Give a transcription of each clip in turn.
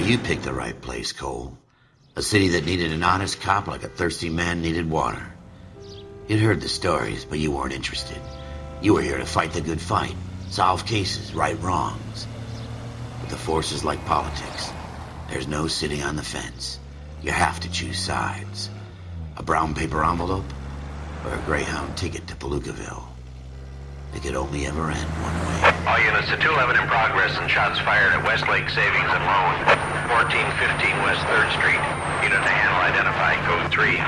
You picked the right place, Cole. A city that needed an honest cop like a thirsty man needed water. You'd heard the stories, but you weren't interested. You were here to fight the good fight, solve cases, right wrongs. But the force is like politics. There's no sitting on the fence. You have to choose sides. A brown paper envelope or a Greyhound ticket to Palookaville. It could only ever end one way. All units to 211 in progress and shots fired at Westlake Savings and Loan, 1415 West 3rd Street. Unit to handle identified, code 3.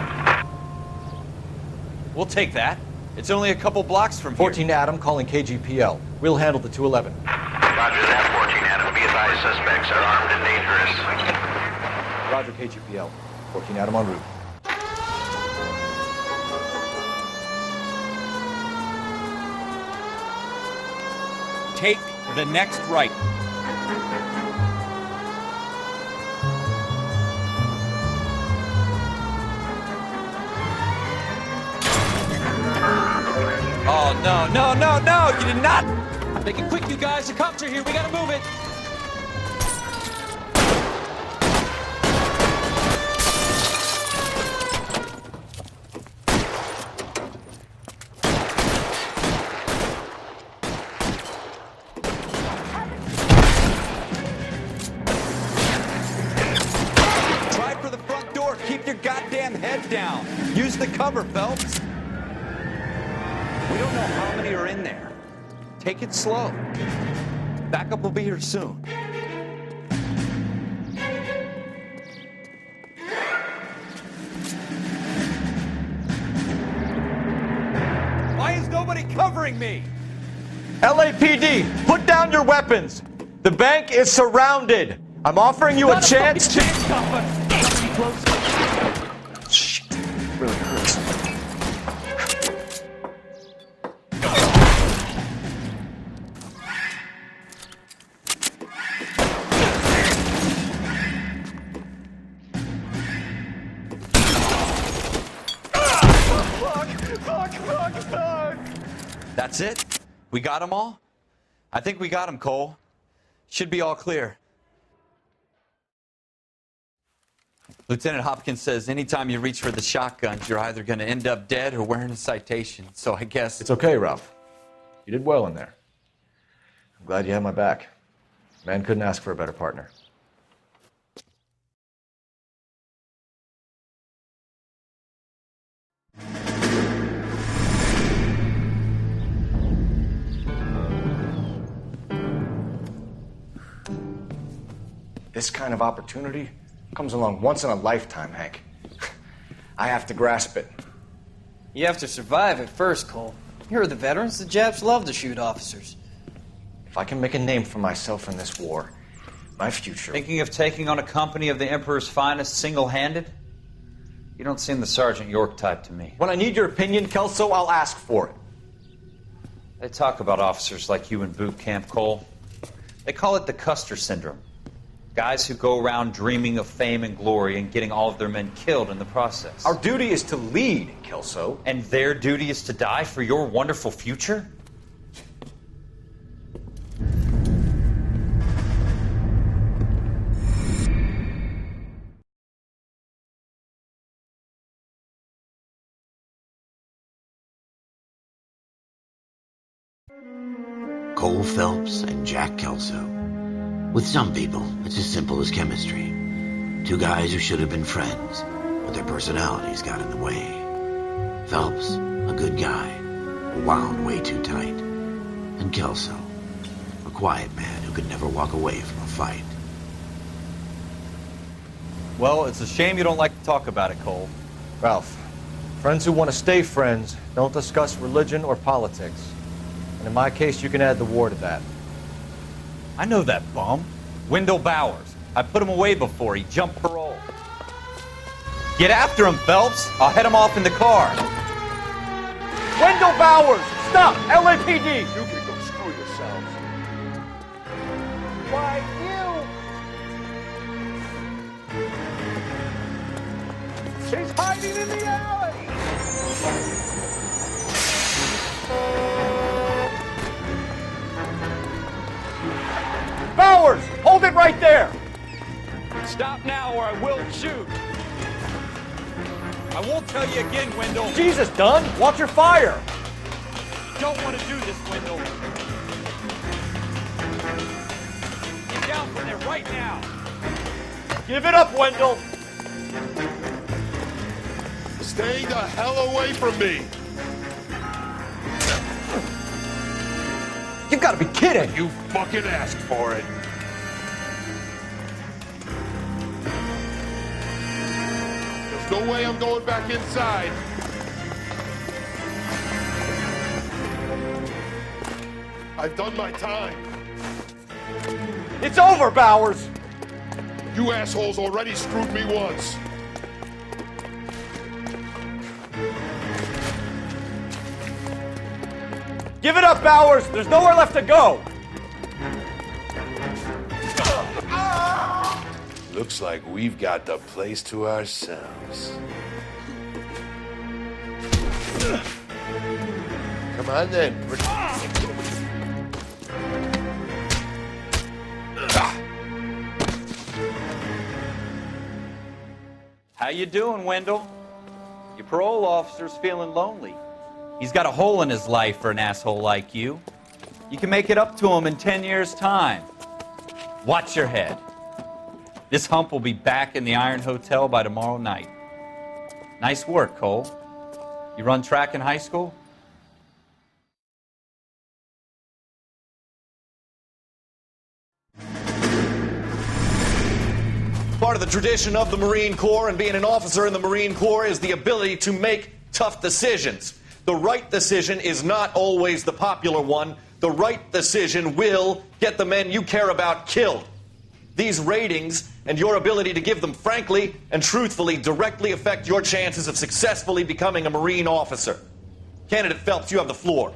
We'll take that. It's only a couple blocks from here. 14 Adam calling KGPL. We'll handle the 211. Roger that, 14 Adam. Be advised, suspects are armed and dangerous. Roger, KGPL. 14 Adam en route. Take the next right. Oh, no, no, no, no! You did not! Make it quick, you guys. The cops are here. We gotta move it. Try for the front door. Keep your goddamn head down. Use the cover, Phelps. We don't know how many are in there. Take it slow. Backup will be here soon. Why is nobody covering me? LAPD, put down your weapons. The bank is surrounded. I'm offering you a chance to... Shit, really hurts. That's it? We got them all? I think we got them, Cole. Should be all clear. Lieutenant Hopkins says anytime you reach for the shotguns, you're either going to end up dead or wearing a citation. So I guess... It's okay, Ralph. You did well in there. I'm glad you had my back. Man couldn't ask for a better partner. This kind of opportunity comes along once in a lifetime, Hank. I have to grasp it. You have to survive it first, Cole. You're the veterans. The Japs love to shoot officers. If I can make a name for myself in this war, my future... Thinking of taking on a company of the Emperor's finest single-handed? You don't seem the Sergeant York type to me. When I need your opinion, Kelso, I'll ask for it. They talk about officers like you in boot camp, Cole. They call it the Custer syndrome. Guys who go around dreaming of fame and glory and getting all of their men killed in the process. Our duty is to lead, Kelso. And their duty is to die for your wonderful future? Cole Phelps and Jack Kelso. With some people, it's as simple as chemistry. Two guys who should have been friends, but their personalities got in the way. Phelps, a good guy, wound way too tight. And Kelso, a quiet man who could never walk away from a fight. Well, it's a shame you don't like to talk about it, Cole. Ralph, friends who want to stay friends don't discuss religion or politics. And in my case, you can add the war to that. I know that bum. Wendell Bowers. I put him away before. He jumped parole. Get after him, Phelps. I'll head him off in the car. Wendell Bowers! Stop! LAPD! You can go screw yourselves. Why, you... She's hiding in the alley! Bowers! Hold it right there! Stop now or I will shoot. I won't tell you again, Wendell. Jesus, Dunn! Watch your fire! Don't want to do this, Wendell. Get down from there right now. Give it up, Wendell! Stay the hell away from me! You've got to be kidding! You fucking asked for it. There's no way I'm going back inside. I've done my time. It's over, Bowers! You assholes already screwed me once. Give it up, Bowers! There's nowhere left to go! Looks like we've got the place to ourselves. Come on then. How you doing, Wendell? Your parole officer's feeling lonely. He's got a hole in his life for an asshole like you. You can make it up to him in 10 years' time. Watch your head. This hump will be back in the Iron Hotel by tomorrow night. Nice work, Cole. You run track in high school? Part of the tradition of the Marine Corps and being an officer in the Marine Corps is the ability to make tough decisions. The right decision is not always the popular one. The right decision will get the men you care about killed. These ratings and your ability to give them frankly and truthfully directly affect your chances of successfully becoming a Marine officer. Candidate Phelps, you have the floor.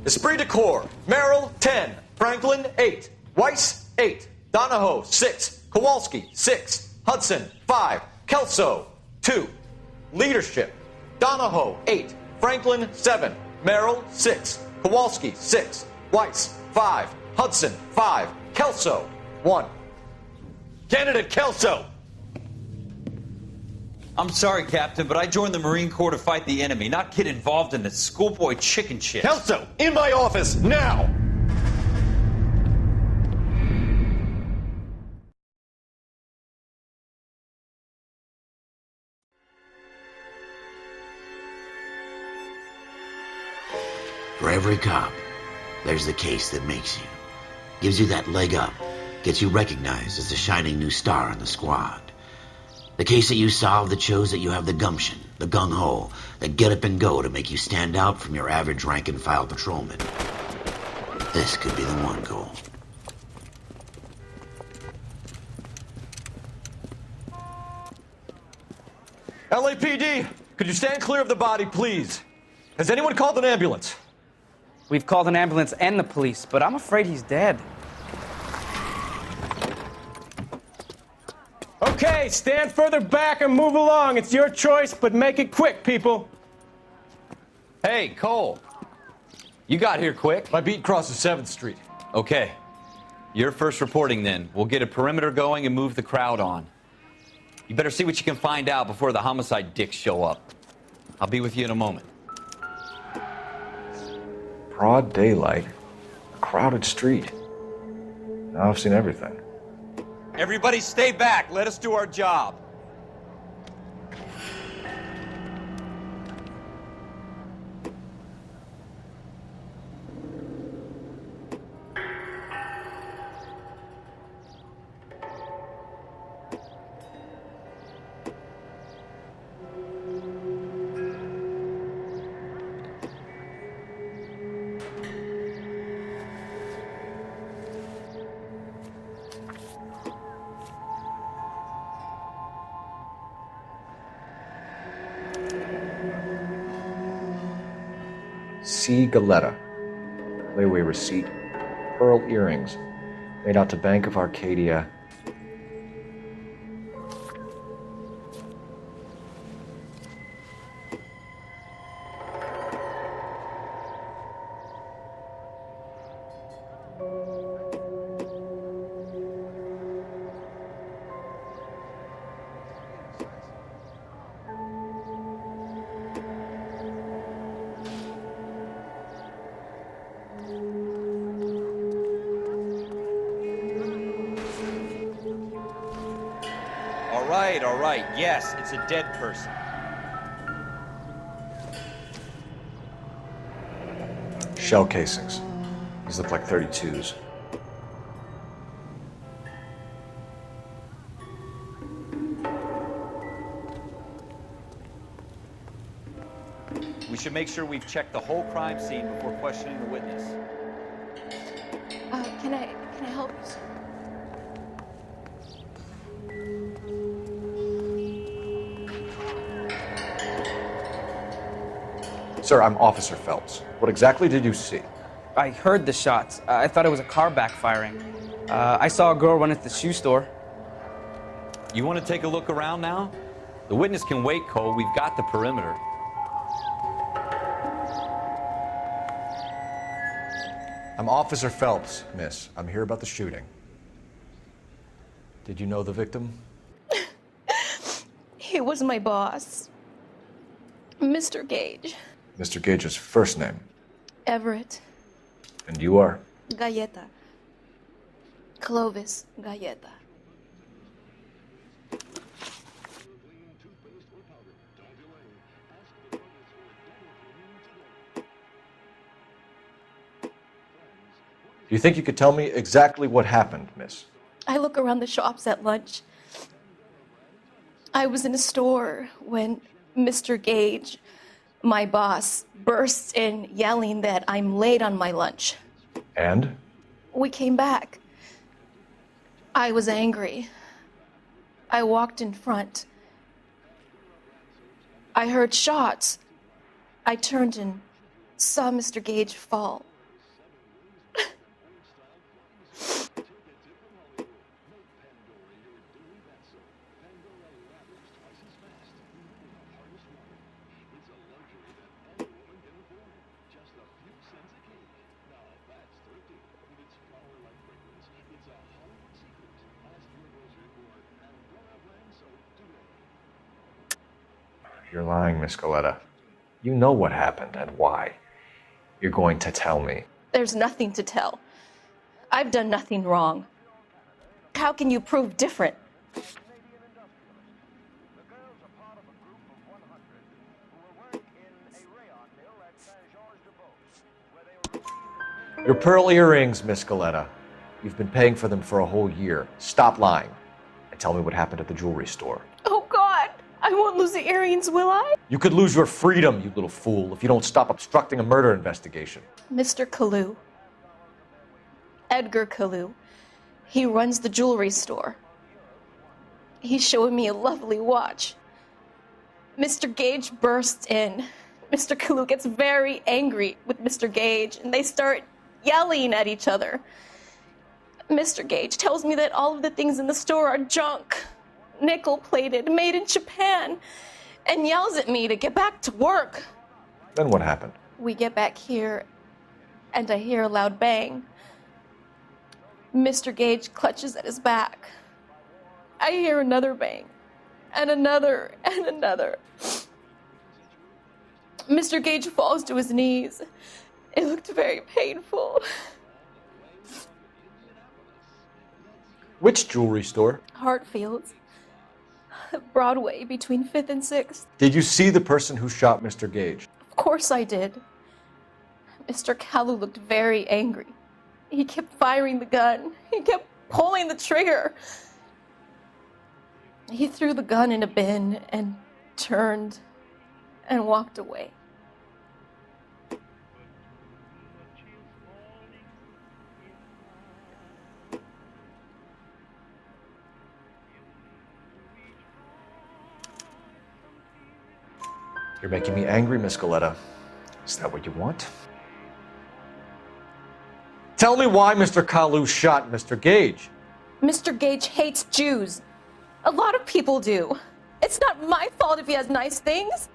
Esprit de Corps, Merrill, 10. Franklin, 8. Weiss, 8. Donahoe, 6. Kowalski, 6. Hudson, 5. Kelso, 2. Leadership, Donahoe, 8. Franklin, 7. Merrill, 6. Kowalski, 6. Weiss, 5. Hudson, 5. Kelso, 1. Candidate Kelso. I'm sorry, Captain, but I joined the Marine Corps to fight the enemy, not get involved in this schoolboy chicken shit. Kelso, in my office, now! For every cop, there's the case that makes you. Gives you that leg up. Gets you recognized as the shining new star in the squad. The case that you solve that shows that you have the gumption, the gung-ho, the get up and go to make you stand out from your average rank-and-file patrolman. This could be the one, Cole. LAPD, could you stand clear of the body, please? Has anyone called an ambulance? We've called an ambulance and the police, but I'm afraid he's dead. Okay, stand further back and move along. It's your choice, but make it quick, people. Hey, Cole. You got here quick. My beat crosses 7th Street. Okay. You're first reporting then. We'll get a perimeter going and move the crowd on. You better see what you can find out before the homicide dicks show up. I'll be with you in a moment. Broad daylight. A crowded street. Now I've seen everything. Everybody stay back. Let us do our job. C. Galetta. Layaway receipt. Pearl earrings. Made out to Bank of Arcadia. right. Yes, it's a dead person. Shell casings. These look like 32s. We should make sure we've checked the whole crime scene before questioning the witness. Can I help you, sir? Sir, I'm Officer Phelps. What exactly did you see? I heard the shots. I thought it was a car backfiring. I saw a girl run into the shoe store. You want to take a look around now? The witness can wait, Cole. We've got the perimeter. I'm Officer Phelps, miss. I'm here about the shooting. Did you know the victim? He was my boss, Mr. Gage. Mr. Gage's first name. Everett. And you are? Galleta. Clovis Galleta. Do you think you could tell me exactly what happened, miss? I look around the shops at lunch. I was in a store when Mr. Gage, my boss, bursts in yelling that I'm late on my lunch. And? We came back. I was angry. I walked in front. I heard shots. I turned and saw Mr. Gage fall. You're lying, Miss Galleta. You know what happened and why. You're going to tell me. There's nothing to tell. I've done nothing wrong. How can you prove different? Your pearl earrings, Miss Galleta. You've been paying for them for a whole year. Stop lying and tell me what happened at the jewelry store. Oh, God! I won't lose the earrings, will I? You could lose your freedom, you little fool, if you don't stop obstructing a murder investigation. Mr. Kalu. Edgar Kalu. He runs the jewelry store. He's showing me a lovely watch. Mr. Gage bursts in. Mr. Kalu gets very angry with Mr. Gage, and they start yelling at each other. Mr. Gage tells me that all of the things in the store are junk, nickel-plated, made in Japan, and yells at me to get back to work. Then what happened? We get back here, and I hear a loud bang. Mr. Gage clutches at his back. I hear another bang, and another, and another. Mr. Gage falls to his knees. It looked very painful. Which jewelry store? Hartfield's. Broadway, between 5th and 6th. Did you see the person who shot Mr. Gage? Of course I did. Mr. Kalu looked very angry. He kept firing the gun. He kept pulling the trigger. He threw the gun in a bin and turned and walked away. You're making me angry, Miss Galleta. Is that what you want? Tell me why Mr. Kalu shot Mr. Gage. Mr. Gage hates Jews. A lot of people do. It's not my fault if he has nice things.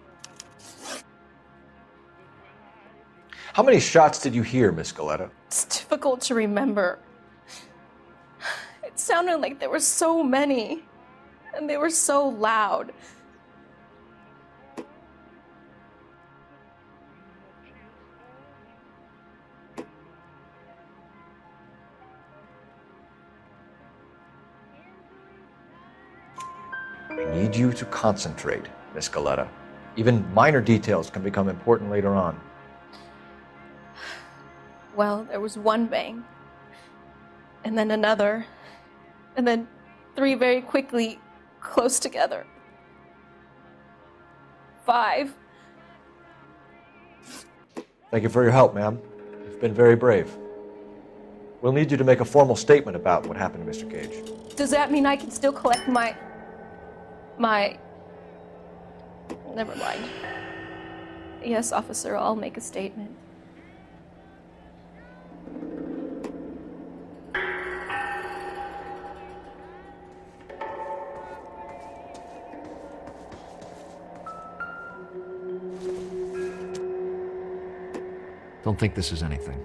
How many shots did you hear, Miss Galleta? It's difficult to remember. It sounded like there were so many, and they were so loud. I need you to concentrate, Miss Goleta. Even minor details can become important later on. Well, there was one bang, and then another, and then 3 very quickly, close together. 5. Thank you for your help, ma'am. You've been very brave. We'll need you to make a formal statement about what happened to Mr. Gage. Does that mean I can still collect my... Never mind. Yes, officer, I'll make a statement. Don't think this is anything.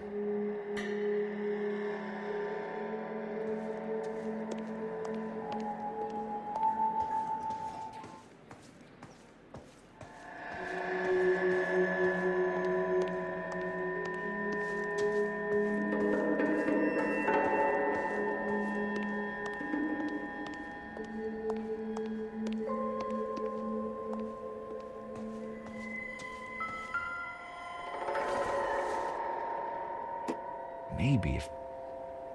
Maybe if...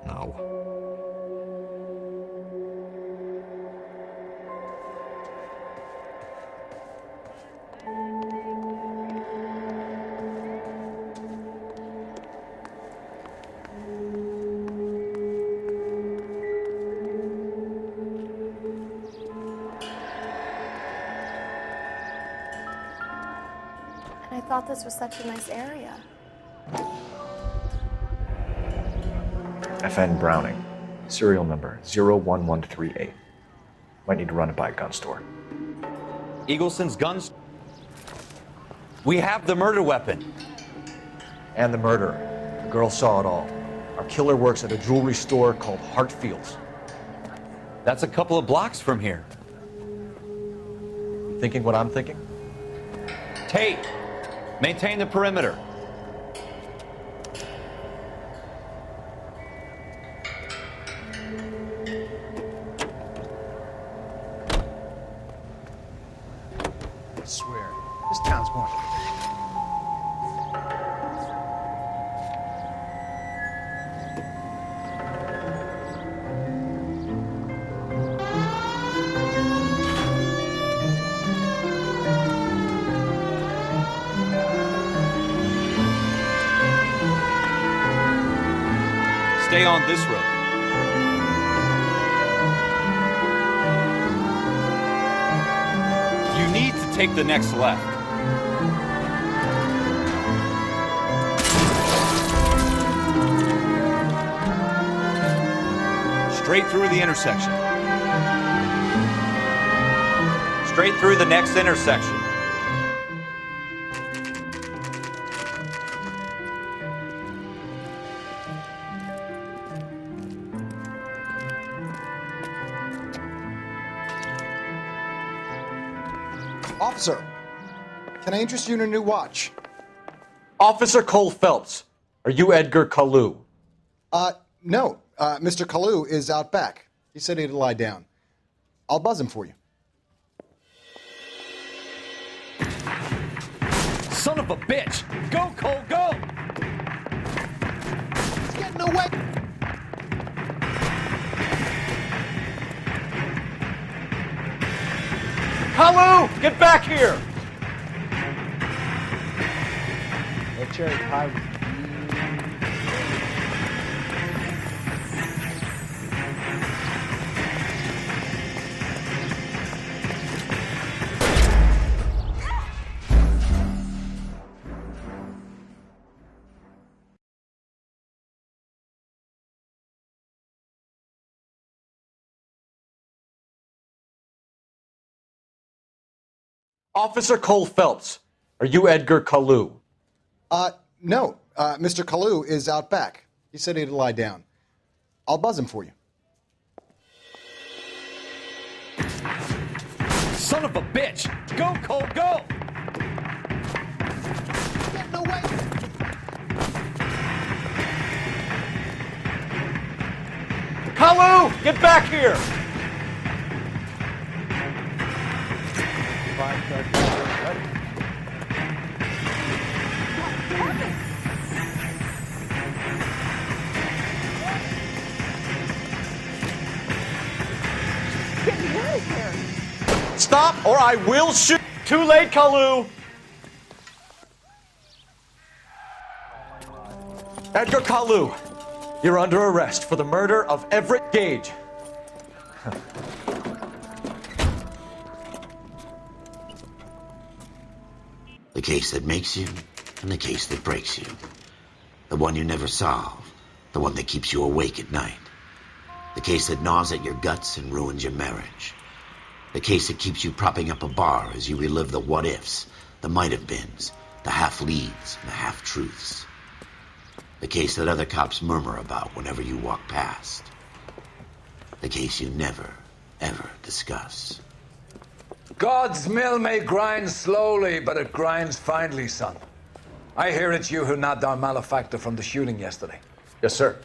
No. And I thought this was such a nice area. FN Browning, serial number 01138. Might need to run it by a gun store. Eagleson's guns. We have the murder weapon. And the murderer. The girl saw it all. Our killer works at a jewelry store called Hartfield's. That's a couple of blocks from here. You thinking what I'm thinking? Tate, maintain the perimeter. I swear, this town's going. Stay on this road. You need to take the next left. Straight through the intersection. Straight through the next intersection. Officer, can I interest you in a new watch? Officer Cole Phelps, are you Edgar Kalu? No. Mr. Kalu is out back. He said he'd lie down. I'll buzz him for you. Son of a bitch! Go, Cole, go! He's getting away! Kalu, get back here! That cherry pie. Officer Cole Phelps, are you Edgar Kalu? No. Mr. Kalu is out back. He said he'd lie down. I'll buzz him for you. Son of a bitch! Go, Cole, go! He's getting away! Kalu, get back here! Stop or I will shoot! Too late, Kalu! Edgar Kalu, you're under arrest for the murder of Everett Gage. The case that makes you and the case that breaks you. The one you never solve. The one that keeps you awake at night. The case that gnaws at your guts and ruins your marriage. The case that keeps you propping up a bar as you relive the what-ifs, the might-have-beens, the half-leads, and the half-truths. The case that other cops murmur about whenever you walk past. The case you never, ever discuss. God's mill may grind slowly, but it grinds finely, son. I hear it's you who nabbed our malefactor from the shooting yesterday. Yes, sir.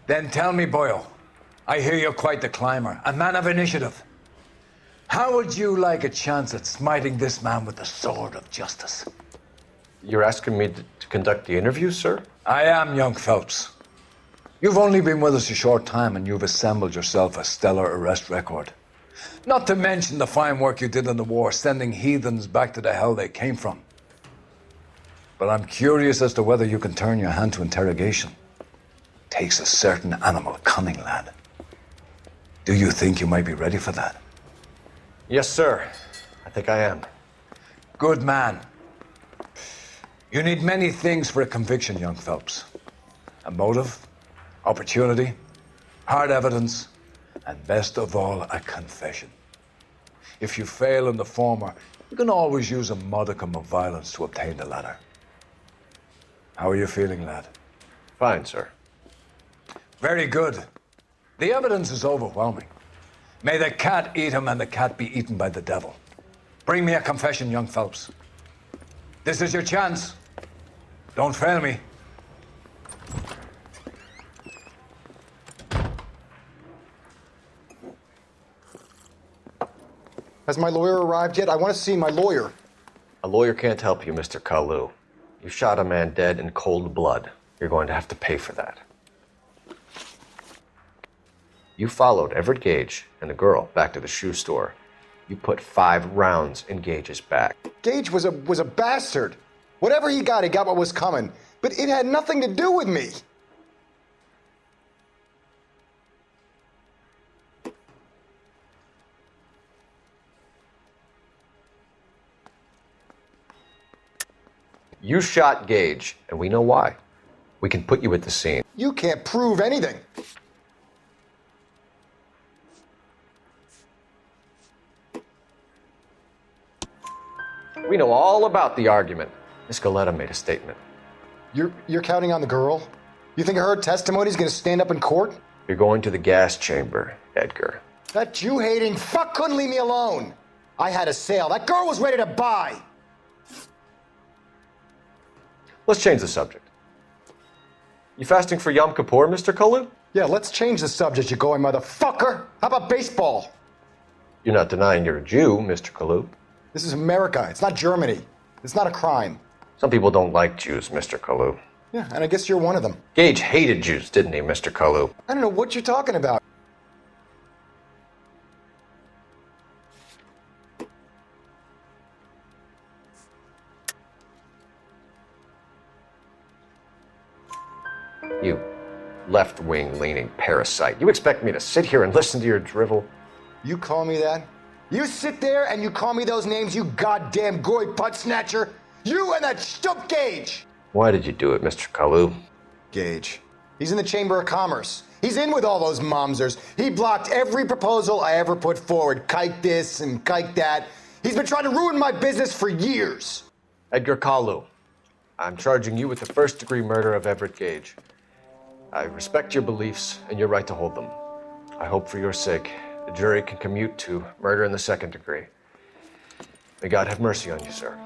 Then tell me, Boyle, I hear you're quite the climber, a man of initiative. How would you like a chance at smiting this man with the sword of justice? You're asking me to conduct the interview, sir? I am, young Phelps. You've only been with us a short time and you've assembled yourself a stellar arrest record. Not to mention the fine work you did in the war, sending heathens back to the hell they came from. But I'm curious as to whether you can turn your hand to interrogation. Takes a certain animal cunning, lad. Do you think you might be ready for that? Yes, sir. I think I am. Good man. You need many things for a conviction, young Phelps. A motive, opportunity, hard evidence, and best of all, a confession. If you fail in the former, you can always use a modicum of violence to obtain the latter. How are you feeling, lad? Fine, sir. Very good. The evidence is overwhelming. May the cat eat him and the cat be eaten by the devil. Bring me a confession, young Phelps. This is your chance. Don't fail me. Has my lawyer arrived yet? I want to see my lawyer. A lawyer can't help you, Mr. Kalu. You shot a man dead in cold blood. You're going to have to pay for that. You followed Everett Gage and the girl back to the shoe store. You put 5 rounds in Gage's back. Gage was a bastard. Whatever he got what was coming. But it had nothing to do with me. You shot Gage, and we know why. We can put you at the scene. You can't prove anything. We know all about the argument. Miss Goleta made a statement. You're counting on the girl? You think her testimony's gonna stand up in court? You're going to the gas chamber, Edgar. That Jew-hating fuck couldn't leave me alone. I had a sale. That girl was ready to buy. Let's change the subject. You fasting for Yom Kippur, Mr. Kalu? Yeah, let's change the subject, you going motherfucker. How about baseball? You're not denying you're a Jew, Mr. Kalu. This is America. It's not Germany. It's not a crime. Some people don't like Jews, Mr. Kalu. Yeah, and I guess you're one of them. Gage hated Jews, didn't he, Mr. Kalu? I don't know what you're talking about. You left-wing leaning parasite. You expect me to sit here and listen to your drivel? You call me that? You sit there and you call me those names, you goddamn goy butt snatcher? You and that stup Gage! Why did you do it, Mr. Kalu? Gage. He's in the Chamber of Commerce. He's in with all those momsers. He blocked every proposal I ever put forward. Kike this and kike that. He's been trying to ruin my business for years. Edgar Kalu, I'm charging you with the first-degree murder of Everett Gage. I respect your beliefs and your right to hold them. I hope for your sake the jury can commute to murder in the second degree. May God have mercy on you, sir.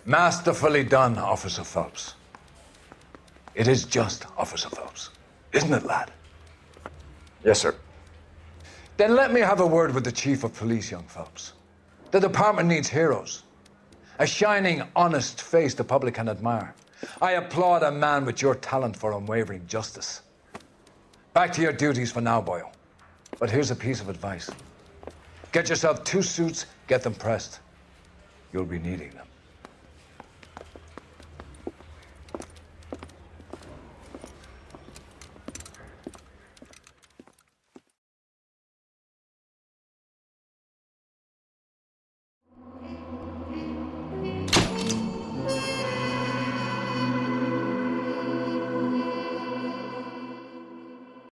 Masterfully done, Officer Phelps. It is just, Officer Phelps. Isn't it, lad? Yes, sir. Then let me have a word with the Chief of Police, young Phelps. The department needs heroes. A shining, honest face the public can admire. I applaud a man with your talent for unwavering justice. Back to your duties for now, boyo. But here's a piece of advice. Get yourself 2 suits, get them pressed. You'll be needing them.